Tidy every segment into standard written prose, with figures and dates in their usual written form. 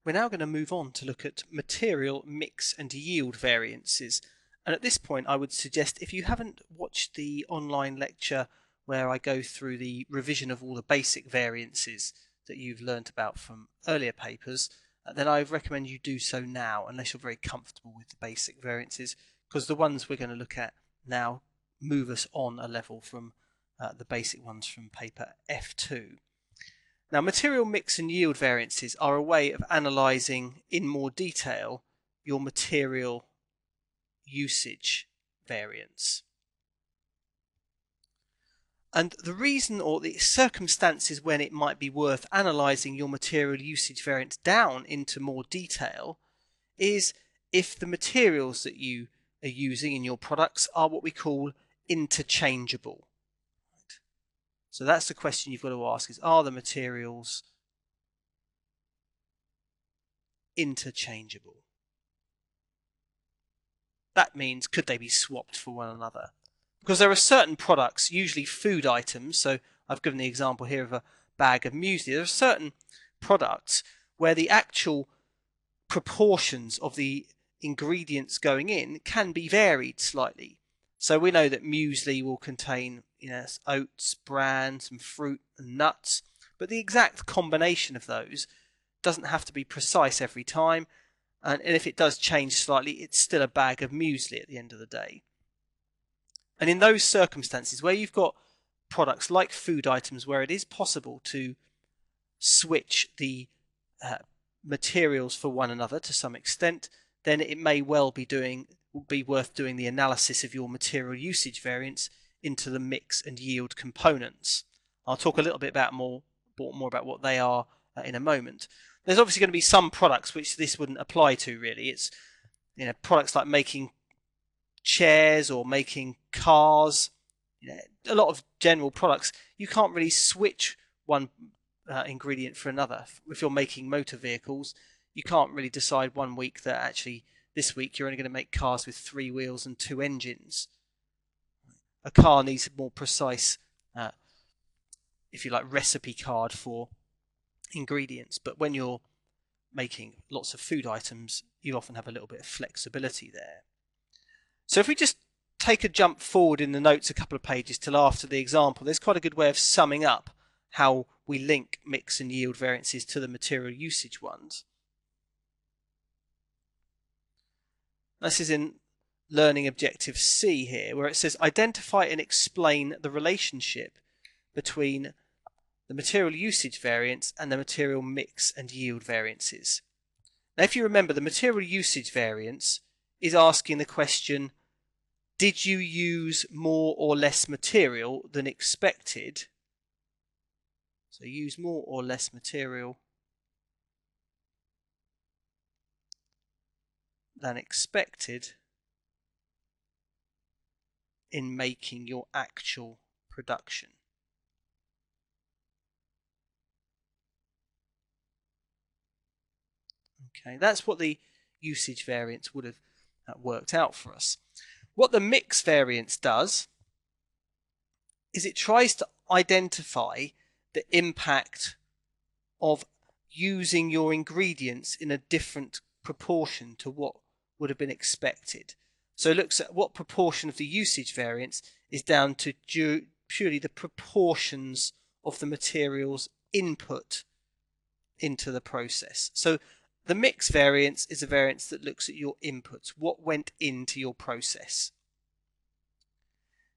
We're now going to move on to look at material mix and yield variances. And at this point, I would suggest, if you haven't watched the online lecture where I go through the revision of all the basic variances that you've learnt about from earlier papers, then I recommend you do so now, unless you're very comfortable with the basic variances, because the ones we're going to look at now move us on a level from the basic ones from paper F2. Now, material mix and yield variances are a way of analysing in more detail your material usage variance. And the reason or the circumstances when it might be worth analysing your material usage variance down into more detail is if the materials that you are using in your products are what we call interchangeable. So that's the question you've got to ask, is are the materials interchangeable? That means, could they be swapped for one another? Because there are certain products, usually food items, so I've given the example here of a bag of muesli. There are certain products where the actual proportions of the ingredients going in can be varied slightly. So we know that muesli will contain, oats, bran, some fruit and nuts, but the exact combination of those doesn't have to be precise every time, and if it does change slightly, it's still a bag of muesli at the end of the day. And in those circumstances where you've got products like food items where it is possible to switch the materials for one another to some extent, then it may well be worth doing the analysis of your material usage variance into the mix and yield components. I'll talk a little bit more about what they are in a moment. There's obviously going to be some products which this wouldn't apply to really. It's products like making chairs or making cars, a lot of general products. You can't really switch one ingredient for another. If you're making motor vehicles, you can't really decide one week that actually this week you're only going to make cars with 3 wheels and 2 engines. A car needs a more precise, if you like, recipe card for ingredients. But when you're making lots of food items, you often have a little bit of flexibility there. So if we just take a jump forward in the notes a couple of pages till after the example, there's quite a good way of summing up how we link mix and yield variances to the material usage ones. This is in Learning Objective C here, where it says identify and explain the relationship between the material usage variance and the material mix and yield variances. Now, if you remember, the material usage variance is asking the question, did you use more or less material than expected? So use more or less material than expected in making your actual production. Okay, that's what the usage variance would have worked out for us. What the mix variance does is it tries to identify the impact of using your ingredients in a different proportion to what would have been expected. So it looks at what proportion of the usage variance is down to purely the proportions of the materials input into the process. So the mix variance is a variance that looks at your inputs, what went into your process.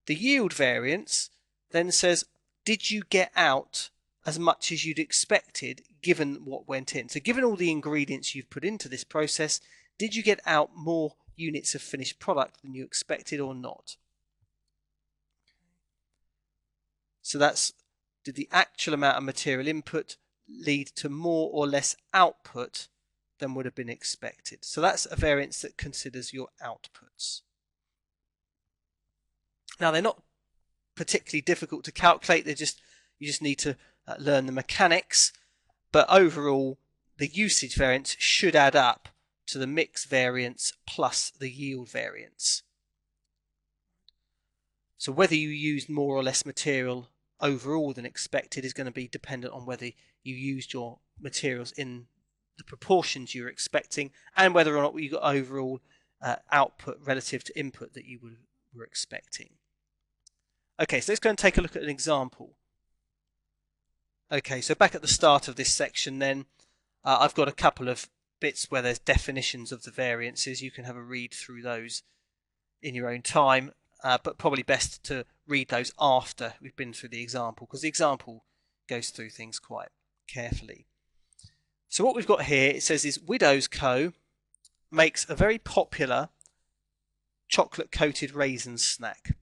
The yield variance then says, did you get out as much as you'd expected given what went in? So given all the ingredients you've put into this process, did you get out more units of finished product than you expected or not? So that's, did the actual amount of material input lead to more or less output than would have been expected? So that's a variance that considers your outputs. Now, they're not particularly difficult to calculate. You just need to learn the mechanics. But overall, the usage variance should add up to the mix variance plus the yield variance. So whether you used more or less material overall than expected is going to be dependent on whether you used your materials in the proportions you were expecting, and whether or not you got overall output relative to input that you were expecting. Okay, so let's go and take a look at an example. Okay, so back at the start of this section then, I've got a couple of bits where there's definitions of the variances. You can have a read through those in your own time, but probably best to read those after we've been through the example, because the example goes through things quite carefully. So what we've got here, it says is Widows Co. makes a very popular chocolate coated raisin snack.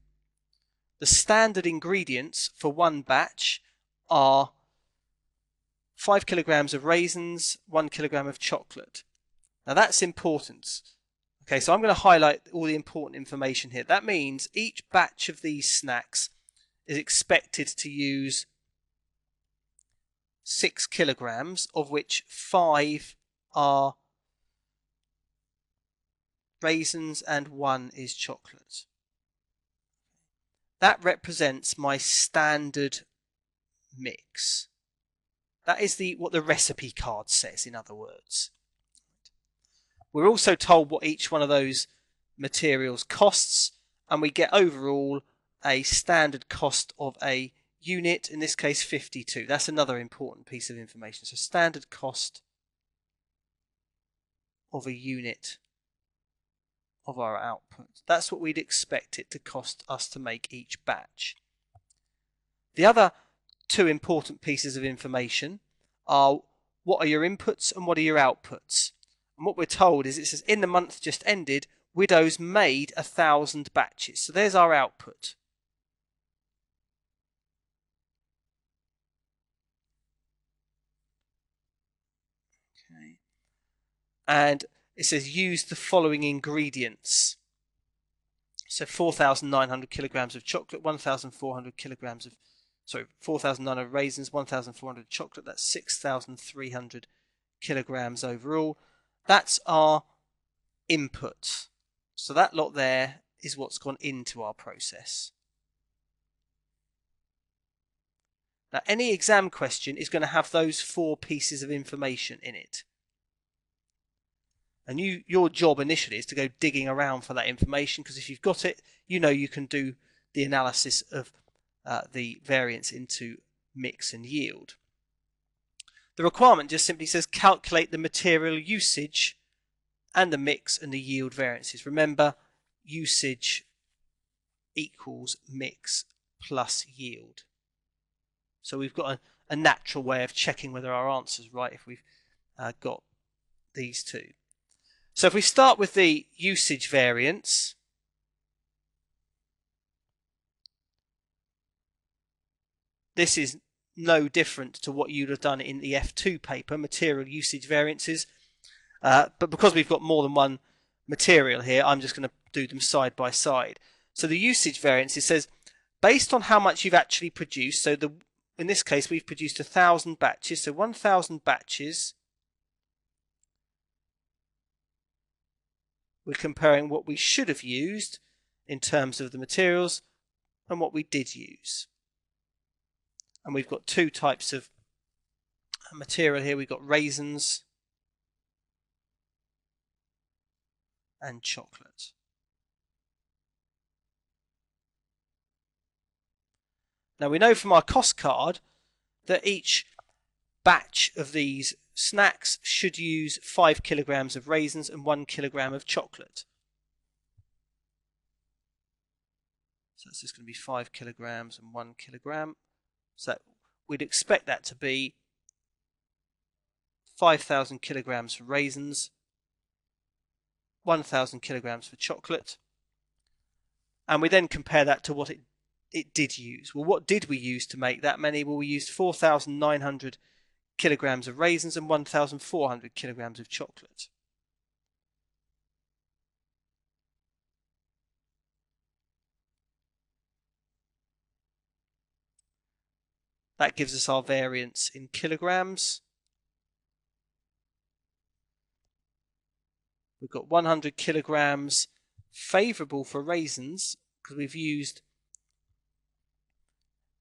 The standard ingredients for one batch are 5 kilograms of raisins, 1 kilogram of chocolate. Now that's important. Okay, so I'm going to highlight all the important information here. That means each batch of these snacks is expected to use 6 kilograms, of which 5 are raisins and 1 is chocolate. That represents my standard mix. That is what the recipe card says, in other words. We're also told what each one of those materials costs, and we get overall a standard cost of a unit, in this case 52. That's another important piece of information. So standard cost of a unit of our output. That's what we'd expect it to cost us to make each batch. The other two important pieces of information are what are your inputs and what are your outputs. And what we're told is, it says in the month just ended, Widows made 1,000 batches. So there's our output. Okay. And it says use the following ingredients. So 4,900 kilograms of chocolate, 1,400 kilograms of 4,900 raisins, 1,400 chocolate. That's 6,300 kilograms overall. That's our input. So that lot there is what's gone into our process. Now, any exam question is going to have those 4 pieces of information in it. And your job initially is to go digging around for that information, because if you've got it, you know you can do the analysis of the variance into mix and yield. The requirement just simply says calculate the material usage and the mix and the yield variances. Remember, usage equals mix plus yield. So we've got a natural way of checking whether our answer's right if we've got these two. So if we start with the usage variance, this is no different to what you'd have done in the F2 paper, material usage variances. But because we've got more than one material here, I'm just going to do them side by side. So the usage variance, it says, based on how much you've actually produced, so in this case we've produced 1,000 batches, so 1,000 batches, we're comparing what we should have used in terms of the materials and what we did use. And we've got 2 types of material here. We've got raisins and chocolate. Now we know from our cost card that each batch of these snacks should use 5 kilograms of raisins and 1 kilogram of chocolate. So that's just going to be 5 kilograms and 1 kilogram. So we'd expect that to be 5,000 kilograms for raisins, 1,000 kilograms for chocolate, and we then compare that to what it did use. Well, what did we use to make that many? Well, we used 4,900 kilograms of raisins and 1,400 kilograms of chocolate. That gives us our variance in kilograms. We've got 100 kilograms favourable for raisins because we've used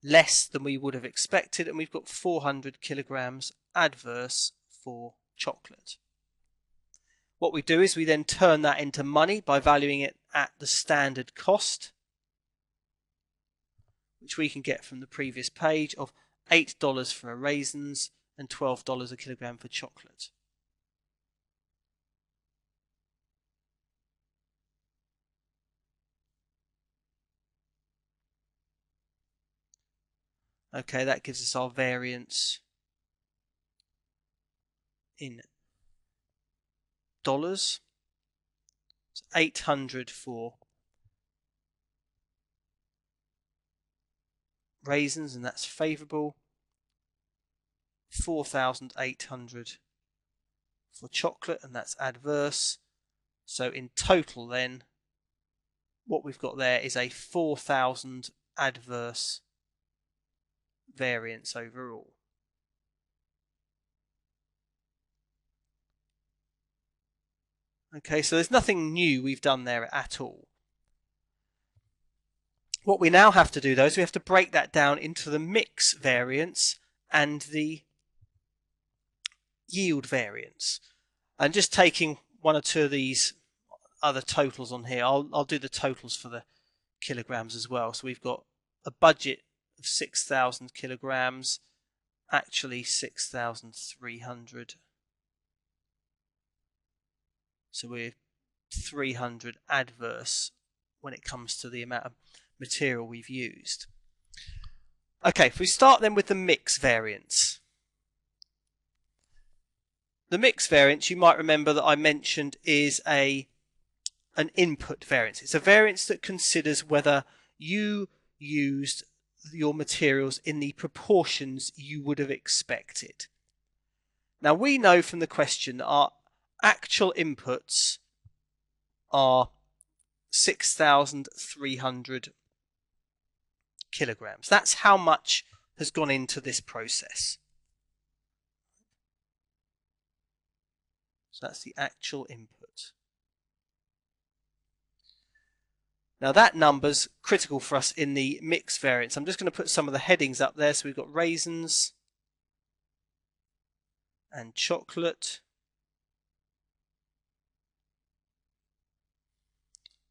less than we would have expected, and we've got 400 kilograms adverse for chocolate. What we do is we then turn that into money by valuing it at the standard cost, which we can get from the previous page of $8 for raisins and $12 a kilogram for chocolate. Okay, that gives us our variance in dollars. It's 800 for raisins, and that's favourable. 4,800 for chocolate, and that's adverse. So in total then, what we've got there is a 4,000 adverse variance overall. Okay, so there's nothing new we've done there at all. What we now have to do though is we have to break that down into the mix variance and the yield variance. And just taking one or two of these other totals on here, I'll do the totals for the kilograms as well. So we've got a budget of 6,000 kilograms, actually 6,300. So we're 300 adverse when it comes to the amount of material we've used. Okay, if we start then with the mix variance. The mix variance, you might remember that I mentioned, is an input variance. It's a variance that considers whether you used your materials in the proportions you would have expected. Now we know from the question that our actual inputs are 6,300 kilograms. That's how much has gone into this process. So that's the actual input. Now that number's critical for us in the mix variance. I'm just going to put some of the headings up there. So we've got raisins and chocolate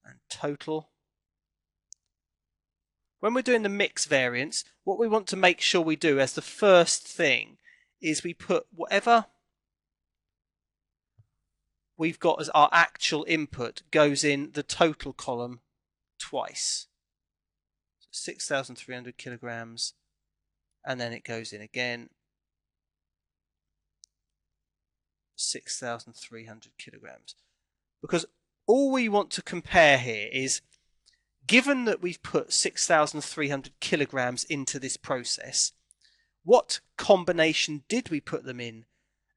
and total. When we're doing the mix variance, what we want to make sure we do as the first thing is we put whatever we've got as our actual input goes in the total column twice. So 6,300 kilograms, and then it goes in again, 6,300 kilograms. Because all we want to compare here is, given that we've put 6,300 kilograms into this process, what combination did we put them in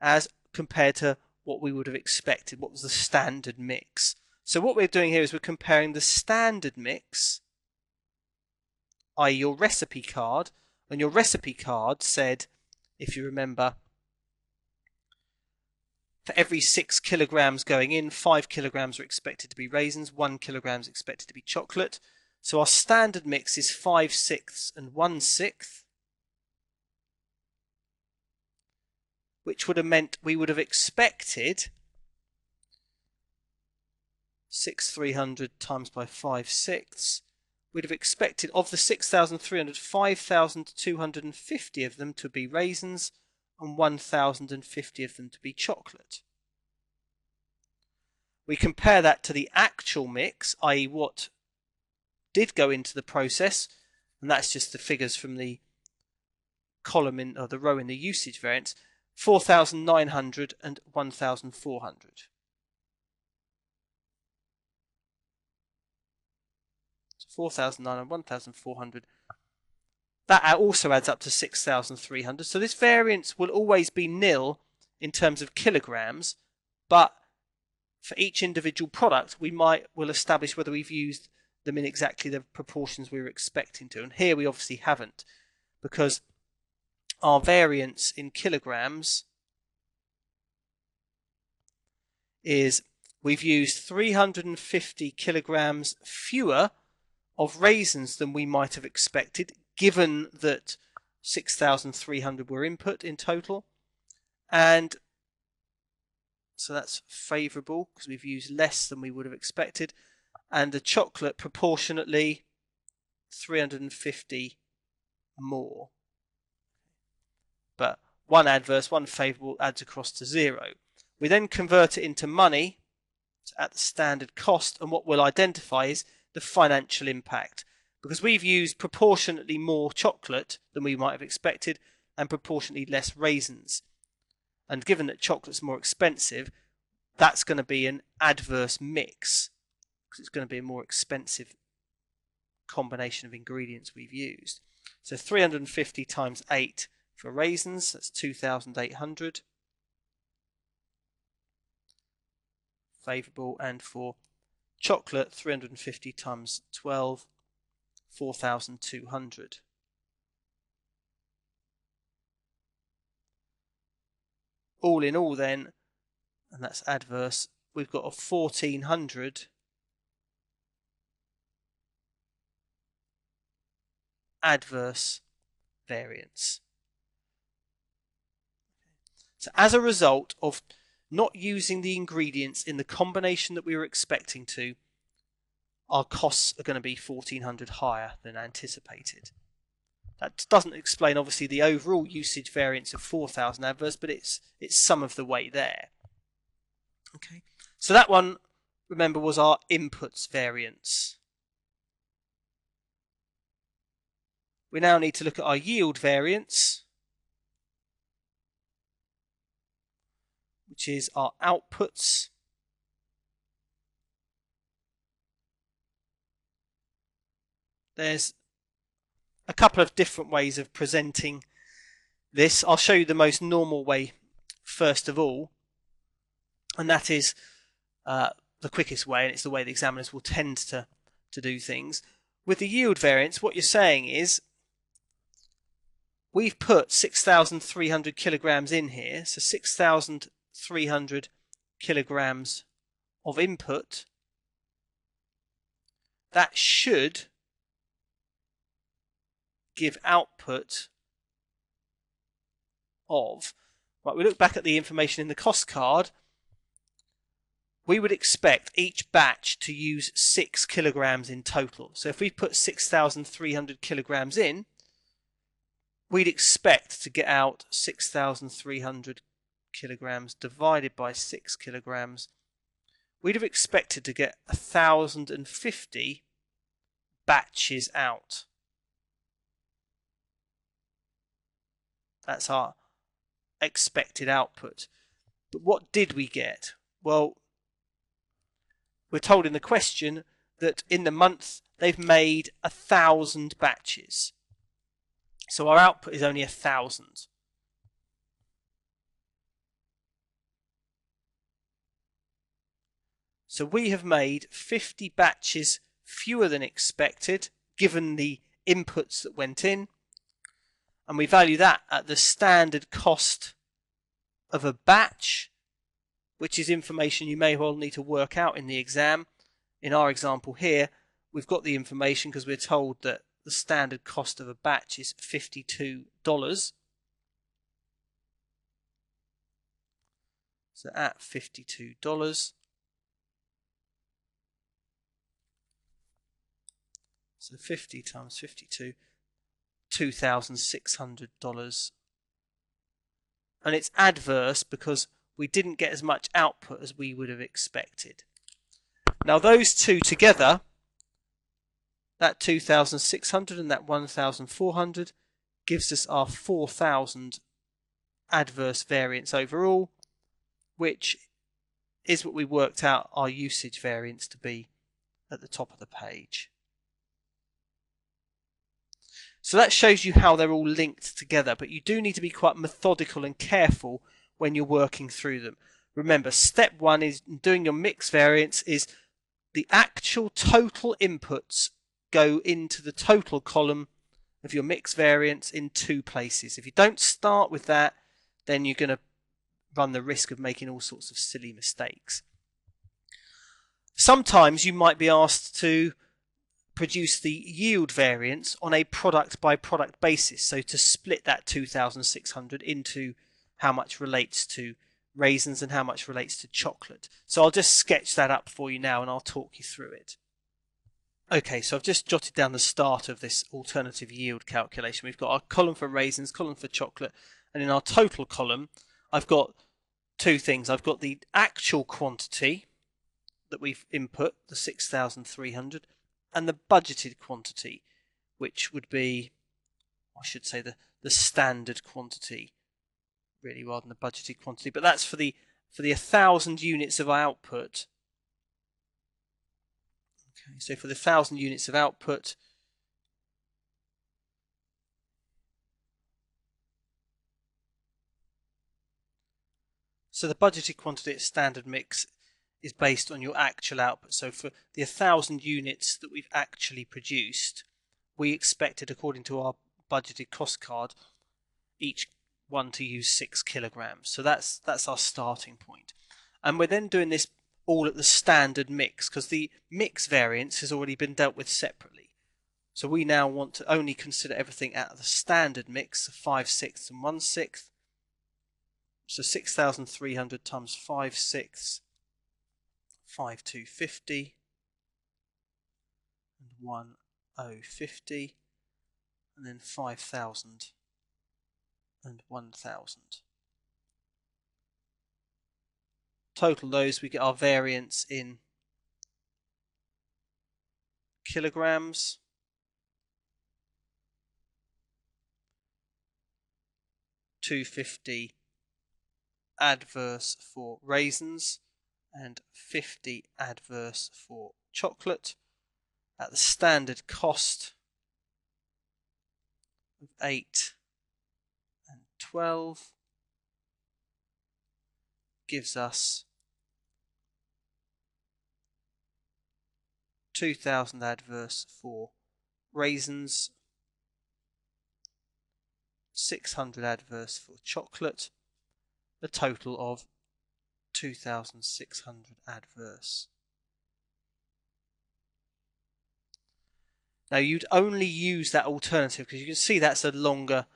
as compared to what we would have expected? What was the standard mix? So what we're doing here is we're comparing the standard mix, i.e. your recipe card, and your recipe card said, if you remember, for every 6 kilograms going in, 5 kilograms are expected to be raisins, 1 kilogram is expected to be chocolate. So our standard mix is 5/6 and 1/6, which would have meant we would have expected 6,300 times by 5/6. We'd have expected of the 6,300, 5,250 of them to be raisins and 1,050 of them to be chocolate. We compare that to the actual mix, i.e. what did go into the process, and that's just the figures from the column in, or the row in the usage variance, 4,900 and 1,400. So 4,900 and 1,400. That also adds up to 6,300. So this variance will always be nil in terms of kilograms, but for each individual product, we'll establish whether we've used them in exactly the proportions we were expecting to. And here we obviously haven't, because our variance in kilograms is we've used 350 kilograms fewer of raisins than we might have expected, given that 6,300 were input in total, and so that's favourable because we've used less than we would have expected, and the chocolate proportionately 350 more. But one adverse, one favourable adds across to 0. We then convert it into money at the standard cost, and what we'll identify is the financial impact, because we've used proportionately more chocolate than we might have expected and proportionately less raisins. And given that chocolate's more expensive, that's going to be an adverse mix, because it's going to be a more expensive combination of ingredients we've used. So 350 times 8 for raisins, that's 2,800. Favourable. And for chocolate, 350 times 12, 4,200. All in all then, and that's adverse, we've got a 1,400 adverse variance. So as a result of not using the ingredients in the combination that we were expecting to, our costs are going to be 1,400 higher than anticipated. That doesn't explain obviously the overall usage variance of 4,000 adverse, but it's some of the way there. Okay, so that one, remember, was our inputs variance. We now need to look at our yield variance, which is our outputs. There's a couple of different ways of presenting this. I'll show you the most normal way first of all, and that is the quickest way, and it's the way the examiners will tend to do things. With the yield variance, what you're saying is we've put 6,300 kilograms in here, so 6,300 kilograms of input. That should give output of, right, we look back at the information in the cost card, we would expect each batch to use 6 kilograms in total. So if we put 6,300 kilograms in, we'd expect to get out 6,300 kilograms divided by 6 kilograms. We'd have expected to get 1,050 batches out. That's our expected output. But what did we get? Well, we're told in the question that in the month they've made 1,000 batches. So our output is only 1,000. So we have made 50 batches fewer than expected, given the inputs that went in. And we value that at the standard cost of a batch, which is information you may well need to work out in the exam. In our example here, we've got the information because we're told that the standard cost of a batch is $52. So at $52, so 50 times 52, $2,600. And it's adverse because we didn't get as much output as we would have expected. Now those two together, that 2,600 and that 1,400, gives us our 4,000 adverse variance overall, which is what we worked out our usage variance to be at the top of the page. So that shows you how they're all linked together, but you do need to be quite methodical and careful when you're working through them. Remember, step one is doing your mix variance is the actual total inputs go into the total column of your mix variance in 2 places. If you don't start with that, then you're going to run the risk of making all sorts of silly mistakes. Sometimes you might be asked to produce the yield variance on a product by product basis, so to split that 2,600 into how much relates to raisins and how much relates to chocolate. So I'll just sketch that up for you now and I'll talk you through it. Okay, so I've just jotted down the start of this alternative yield calculation. We've got our column for raisins, column for chocolate, and in our total column I've got two things. I've got the actual quantity that we've input, the 6,300, and the budgeted quantity, which would be, I should say, the standard quantity, really, rather than the budgeted quantity. But that's for the 1,000 units of output. Okay, so for the 1,000 units of output, so the budgeted quantity at standard mix is based on your actual output. So for the 1,000 units that we've actually produced, we expected, according to our budgeted cost card, each one to use 6 kilograms. So that's our starting point. And we're then doing this all at the standard mix, because the mix variance has already been dealt with separately. So we now want to only consider everything at the standard mix, 5/6 and 1/6. So 6,300 times 5/6, 5,250 and 1,050, and then 5,000 and 1,000. Total those, we get our variance in kilograms. $250 adverse for raisins and 50 adverse for chocolate at the standard cost of 8 and 12 gives us 2,000 adverse for raisins, 600 adverse for chocolate, a total of 2,600 adverse. Now you'd only use that alternative because you can see that's a more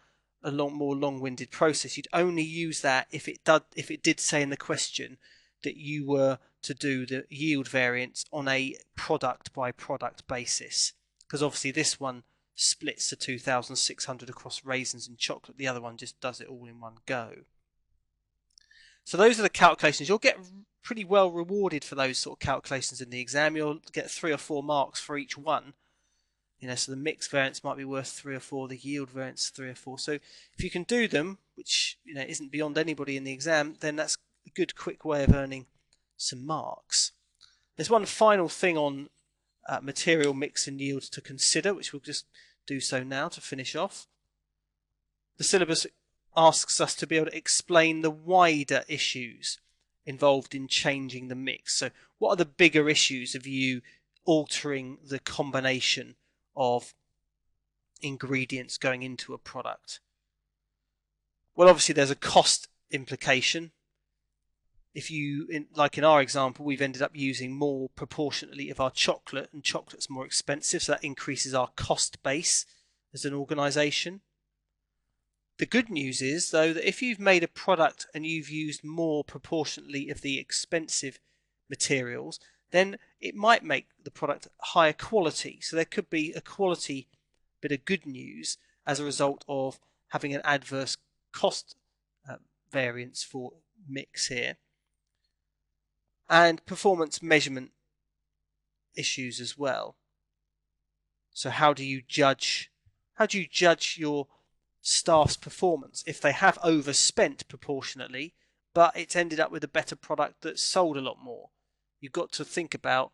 long-winded process. You'd only use that if it did say in the question that you were to do the yield variance on a product by product basis, because obviously this one splits the 2,600 across raisins and chocolate. The other one just does it all in one go. So those are the calculations. You'll get pretty well rewarded for those sort of calculations in the exam. You'll get 3 or 4 marks for each one. So the mix variance might be worth 3 or 4, the yield variance 3 or 4. So if you can do them, which isn't beyond anybody in the exam, then that's a good quick way of earning some marks. There's one final thing on material mix and yields to consider, which we'll just do so now to finish off. The syllabus asks us to be able to explain the wider issues involved in changing the mix. So what are the bigger issues of you altering the combination of ingredients going into a product? Well, obviously there's a cost implication. If like in our example, we've ended up using more proportionately of our chocolate, and chocolate's more expensive, so that increases our cost base as an organisation. The good news is, though, that if you've made a product and you've used more proportionately of the expensive materials, then it might make the product higher quality. So there could be a quality bit of good news as a result of having an adverse cost variance for mix here. And performance measurement issues as well. So how do you judge your staff's performance if they have overspent proportionately, but it's ended up with a better product that's sold a lot more? You've got to think about,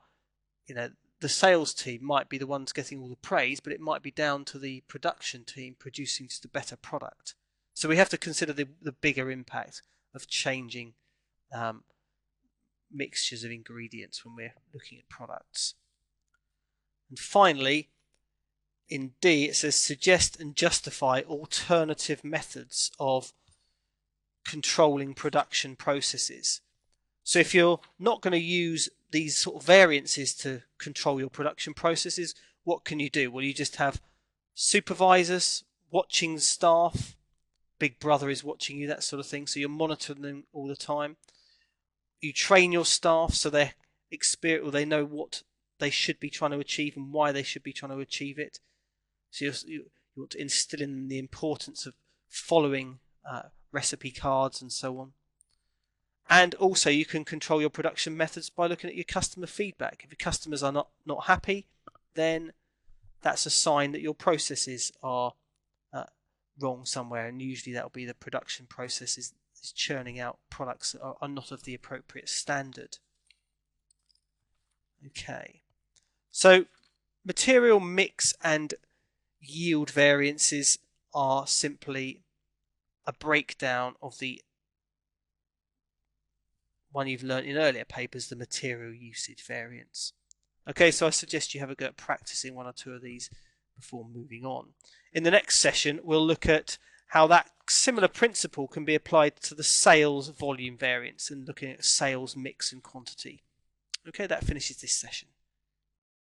the sales team might be the ones getting all the praise, but it might be down to the production team producing just a better product. So we have to consider the bigger impact of changing mixtures of ingredients when we're looking at products. And finally, in D, it says suggest and justify alternative methods of controlling production processes. So if you're not going to use these sort of variances to control your production processes, what can you do? Well, you just have supervisors watching staff, Big Brother is watching you, that sort of thing. So you're monitoring them all the time. You train your staff so they know what they should be trying to achieve and why they should be trying to achieve it. So you want to instill in them the importance of following recipe cards and so on. And also you can control your production methods by looking at your customer feedback. If your customers are not happy, then that's a sign that your processes are wrong somewhere, and usually that will be the production process is churning out products that are not of the appropriate standard. Okay, so material mix and yield variances are simply a breakdown of the one you've learned in earlier papers, the material usage variance. Okay, so I suggest you have a go at practicing one or two of these before moving on. In the next session, we'll look at how that similar principle can be applied to the sales volume variance and looking at sales mix and quantity. Okay, that finishes this session.